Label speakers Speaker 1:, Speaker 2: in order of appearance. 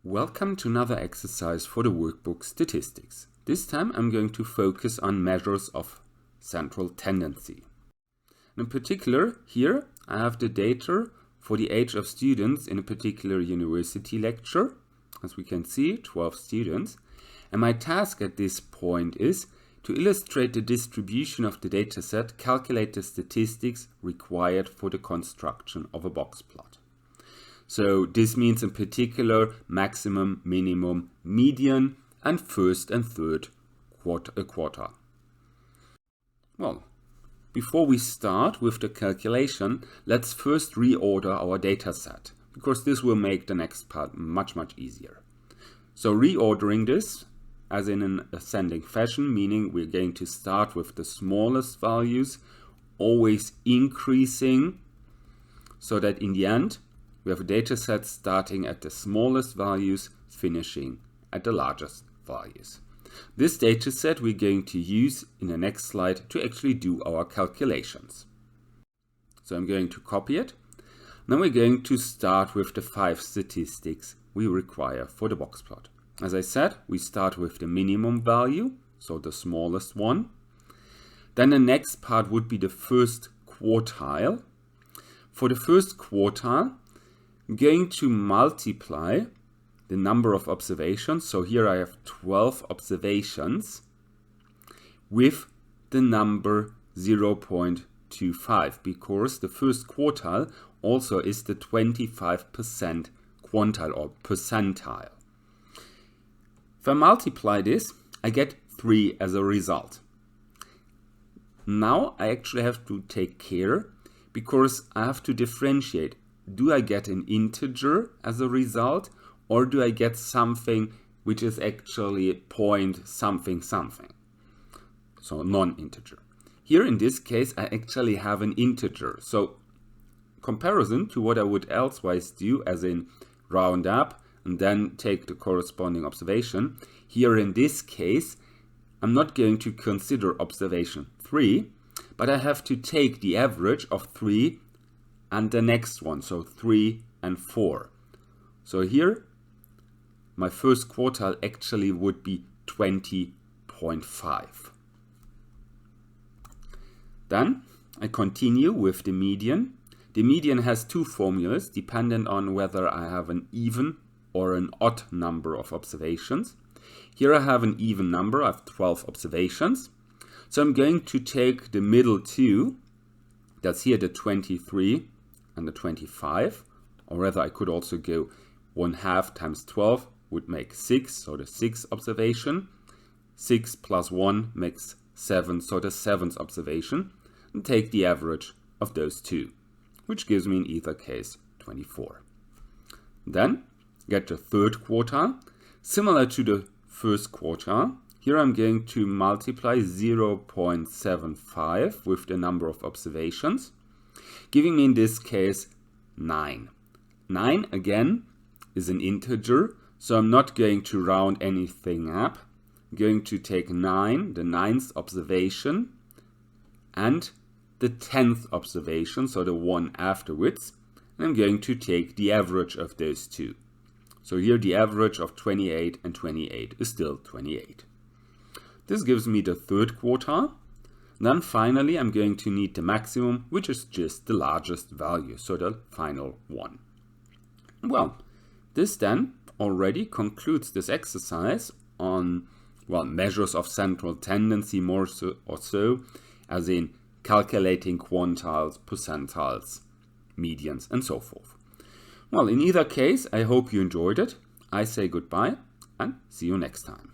Speaker 1: Welcome to another exercise for the workbook statistics. This time I'm going to focus on measures of central tendency. In particular, here I have the data for the age of students in a particular university lecture. As we can see, 12 students. And my task at this point is to illustrate the distribution of the dataset, calculate the statistics required for the construction of a box plot. So this means in particular maximum, minimum, median, and first and third quarter. Well, before we start with the calculation, let's first reorder our data set, because this will make the next part much easier. So reordering this as in an ascending fashion, meaning we're going to start with the smallest values, always increasing, so that in the end we have a data set starting at the smallest values, finishing at the largest values. This data set we're going to use in the next slide to actually do our calculations. So I'm going to copy it. Now we're going to start with the 5 statistics we require for the box plot. As I said, we start with the minimum value, so the smallest one. Then the next part would be the first quartile. For the first quartile, I'm going to multiply the number of observations. So here I have 12 observations with the number 0.25, because the first quartile also is the 25% quantile or percentile. If I multiply this, I get 3 as a result. Now I actually have to take care, because I have to differentiate. Do I get an integer as a result, or do I get something which is actually point something something? So non-integer. Here in this case I actually have an integer. So comparison to what I would elsewise do, as in round up and then take the corresponding observation. Here in this case I'm not going to consider observation 3, but I have to take the average of 3 and the next one, so 3 and 4. So here my first quartile actually would be 20.5. Then I continue with the median. The median has 2 formulas dependent on whether I have an even or an odd number of observations. Here I have an even number, I have 12 observations. So I'm going to take the middle 2, that's here the 23 and the 25, or rather I could also go 1/2 times 12 would make 6, so the 6th observation. 6 plus 1 makes 7, so the 7th observation, and take the average of those 2, which gives me in either case 24. Then get the third quartile, similar to the first quartile. Here I'm going to multiply 0.75 with the number of observations, giving me in this case 9. 9 again is an integer, so I'm not going to round anything up. I'm going to take 9, the 9th observation, and the 10th observation, so the one afterwards, and I'm going to take the average of those 2. So here the average of 28 and 28 is still 28. This gives me the third quartile. Then finally I'm going to need the maximum, which is just the largest value, so the final one. Well, this then already concludes this exercise on, well, measures of central tendency, more so, as in calculating quantiles, percentiles, medians, and so forth. Well, in either case, I hope you enjoyed it. I say goodbye and see you next time.